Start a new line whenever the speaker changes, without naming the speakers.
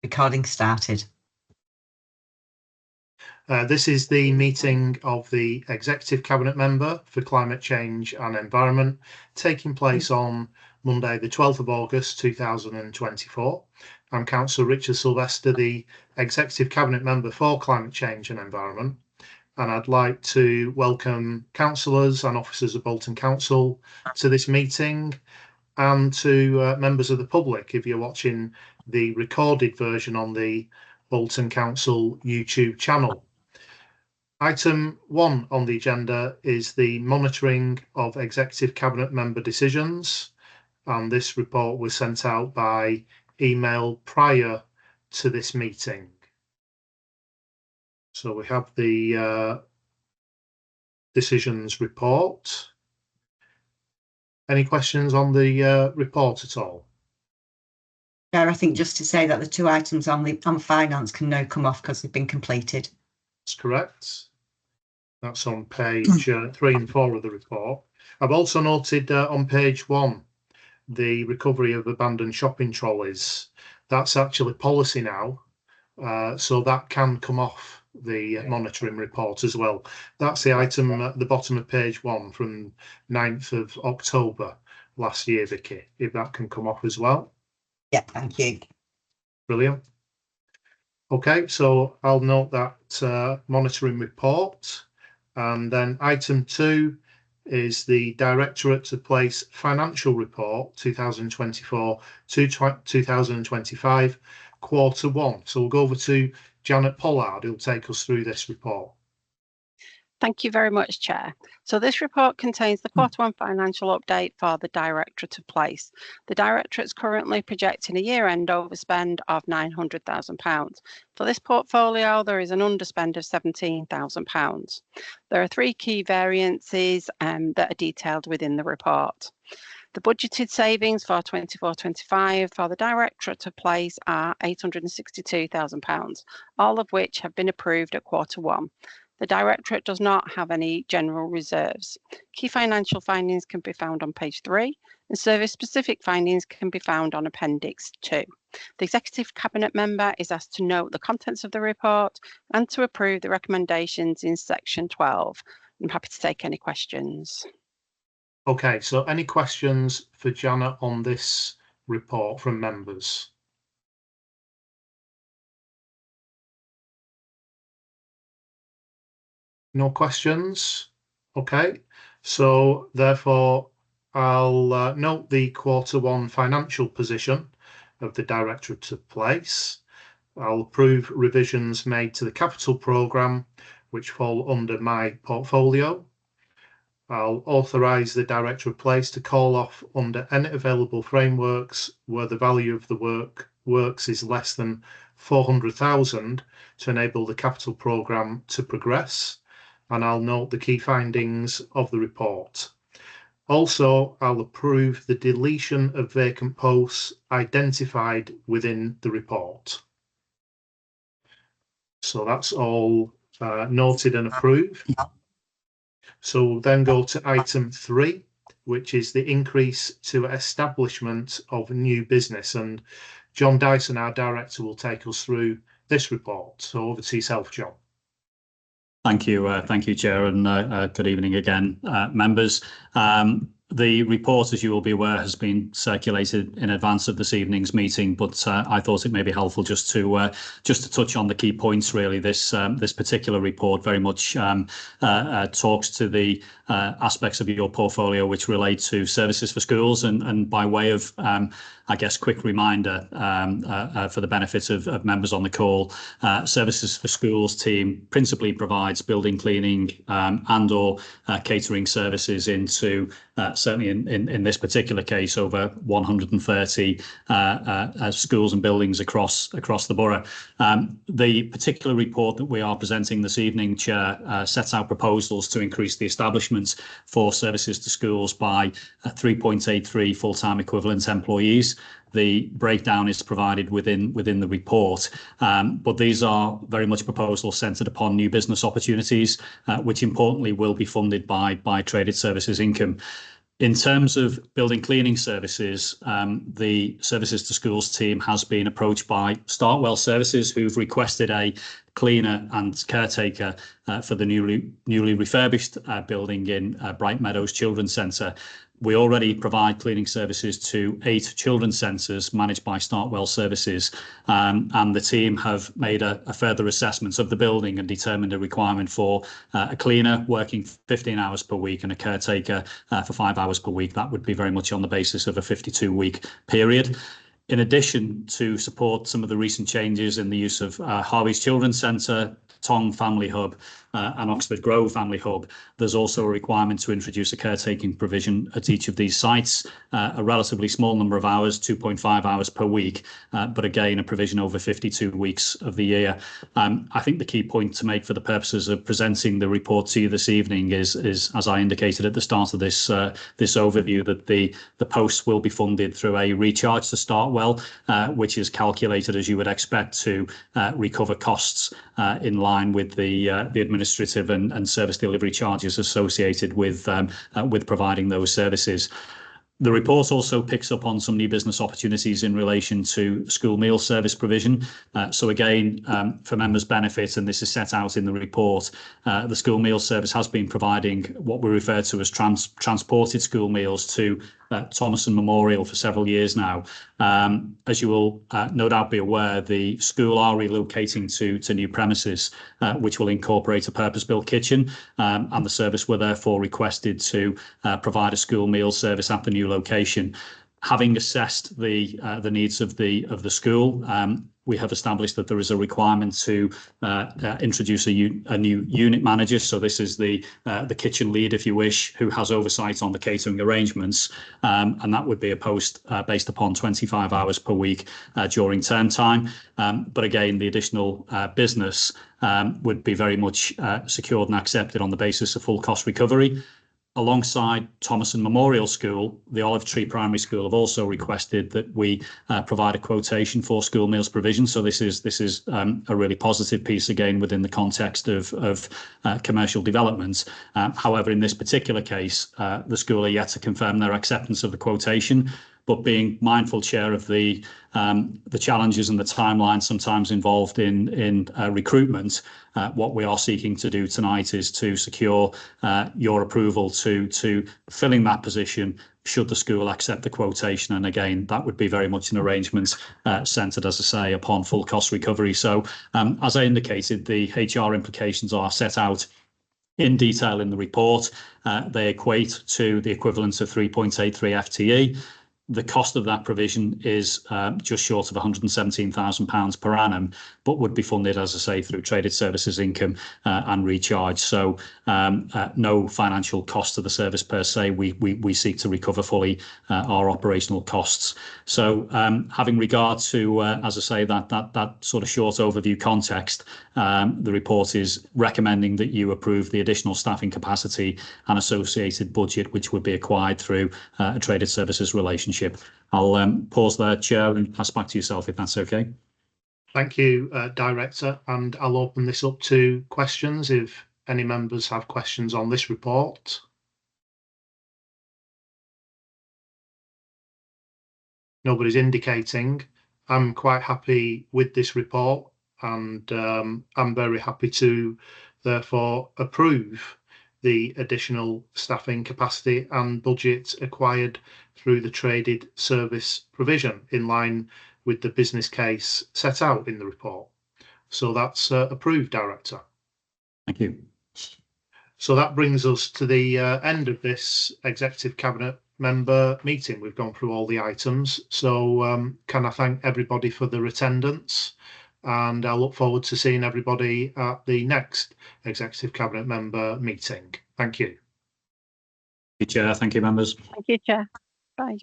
Recording started.
This is the meeting of the Executive Cabinet Member for Climate Change and Environment, taking place on Monday, the 12th of August 2024. I'm Councillor Richard Sylvester, the Executive Cabinet Member for Climate Change and Environment, and I'd like to welcome councillors and officers of Bolton Council to this meeting, and to members of the public if you're watching the recorded version on the Bolton Council YouTube channel. Item 1 on the agenda is the monitoring of Executive Cabinet Member decisions, and this report was sent out by email prior to this meeting. So we have the decisions report. Any questions on the report at all?
Chair, I think just to say that the two items on finance can now come off because they've been completed. That's
correct. That's on page 3 and 4 of the report. I've also noted on page 1 the recovery of abandoned shopping trolleys. That's actually policy now, so that can come off the monitoring report as well. That's the item at the bottom of page 1 from 9th of October last year, Vicky, if that can come off as well.
Yeah, thank you.
Brilliant. Okay, so I'll note that monitoring report, and then item 2 is the Directorate to Place Financial Report 2024 to 2025 quarter 1. So we'll go over to Janet Pollard, who'll take us through this report.
Thank you very much, Chair. So this report contains the quarter 1 financial update for the Directorate to Place. The Directorate is currently projecting a year-end overspend of £900,000. For this portfolio, there is an underspend of £17,000. There are 3 key variances that are detailed within the report. The budgeted savings for 24-25 for the Directorate to Place are £862,000, all of which have been approved at quarter 1. The Directorate does not have any general reserves. Key financial findings can be found on page 3, and service-specific findings can be found on Appendix 2. The Executive Cabinet Member is asked to note the contents of the report and to approve the recommendations in section 12. I'm happy to take any questions.
Okay, so any questions for Janet on this report from members? No questions? Okay, so therefore I'll note the quarter 1 financial position of the Directorate to Place. I'll approve revisions made to the capital programme which fall under my portfolio. I'll authorise the Director of Place to call off under any available frameworks where the value of the works is less than 400,000 to enable the capital programme to progress, and I'll note the key findings of the report. Also, I'll approve the deletion of vacant posts identified within the report. So that's all noted and approved. So we'll then go to item 3, which is the increase to establishment of new business. And John Dyson, our director, will take us through this report. So over to yourself, John.
Thank you, Chair, and good evening again, members. The report, as you will be aware, has been circulated in advance of this evening's meeting, but I thought it may be helpful just to touch on the key points. Really, this particular report very much talks to the aspects of your portfolio which relate to services for schools, and by way of I guess quick reminder for the benefit of members on the call, Services for Schools team principally provides building cleaning and/or catering services into certainly in this particular case over 130 schools and buildings across the borough. The particular report that we are presenting this evening, Chair, sets out proposals to increase the establishment for services to schools by 3.83 full-time equivalent employees. The breakdown is provided within the report, but these are very much proposals centred upon new business opportunities, which importantly will be funded by traded services income. In terms of building cleaning services, the Services to Schools team has been approached by Startwell Services, who've requested a cleaner and caretaker for the newly refurbished building in Bright Meadows Children's Centre. We already provide cleaning services to 8 children's centres managed by Startwell Services, and the team have made a further assessment of the building and determined a requirement for a cleaner working 15 hours per week and a caretaker for 5 hours per week. That would be very much on the basis of a 52-week period. In addition, to support some of the recent changes in the use of Harvey's Children's Centre, Tong Family Hub and Oxford Grove Family Hub, there's also a requirement to introduce a caretaking provision at each of these sites, a relatively small number of hours, 2.5 hours per week, but again, a provision over 52 weeks of the year. I think the key point to make for the purposes of presenting the report to you this evening is as I indicated at the start of this overview, that the posts will be funded through a recharge to Startwell, which is calculated, as you would expect, to recover costs in line with the administrative and service delivery charges associated with providing those services. The report also picks up on some new business opportunities in relation to school meal service provision. So again, for members' benefit, and this is set out in the report, the school meal service has been providing what we refer to as transported school meals to Thomason Memorial for several years now. As you will no doubt be aware, the school are relocating to new premises, which will incorporate a purpose-built kitchen, and the service were therefore requested to provide a school meal service at the new location. Having assessed the needs of the school, we have established that there is a requirement to introduce a new unit manager. So this is the kitchen lead, if you wish, who has oversight on the catering arrangements, and that would be a post based upon 25 hours per week during term time. But again, the additional business would be very much secured and accepted on the basis of full cost recovery. Alongside Thomason Memorial School, the Olive Tree Primary School have also requested that we provide a quotation for school meals provision. So this is a really positive piece, again, within the context of commercial development. However, in this particular case, the school are yet to confirm their acceptance of the quotation. But being mindful, Chair, of the challenges and the timeline sometimes involved in recruitment, what we are seeking to do tonight is to secure your approval to filling that position should the school accept the quotation. And again, that would be very much an arrangement centred, as I say, upon full cost recovery. So as I indicated, the HR implications are set out in detail in the report. They equate to the equivalent of 3.83 FTE. The cost of that provision is just short of £117,000 per annum, but would be funded, as I say, through traded services income and recharge. So no financial cost to the service per se. We seek to recover fully our operational costs. So having regard to, as I say, that sort of short overview context, the report is recommending that you approve the additional staffing capacity and associated budget, which would be acquired through a traded services relationship. I'll pause there, Chair, and pass back to yourself, if that's okay.
Thank you, Director, and I'll open this up to questions if any members have questions on this report. Nobody's indicating. I'm quite happy with this report, and I'm very happy to therefore approve the additional staffing capacity and budget acquired through the traded service provision in line with the business case set out in the report. So that's approved, Director.
Thank you.
So that brings us to the end of this Executive Cabinet member meeting. We've gone through all the items. So can I thank everybody for their attendance? And I look forward to seeing everybody at the next Executive Cabinet member meeting. Thank you.
Thank you, Chair. Thank you, members.
Thank you, Chair. Bye.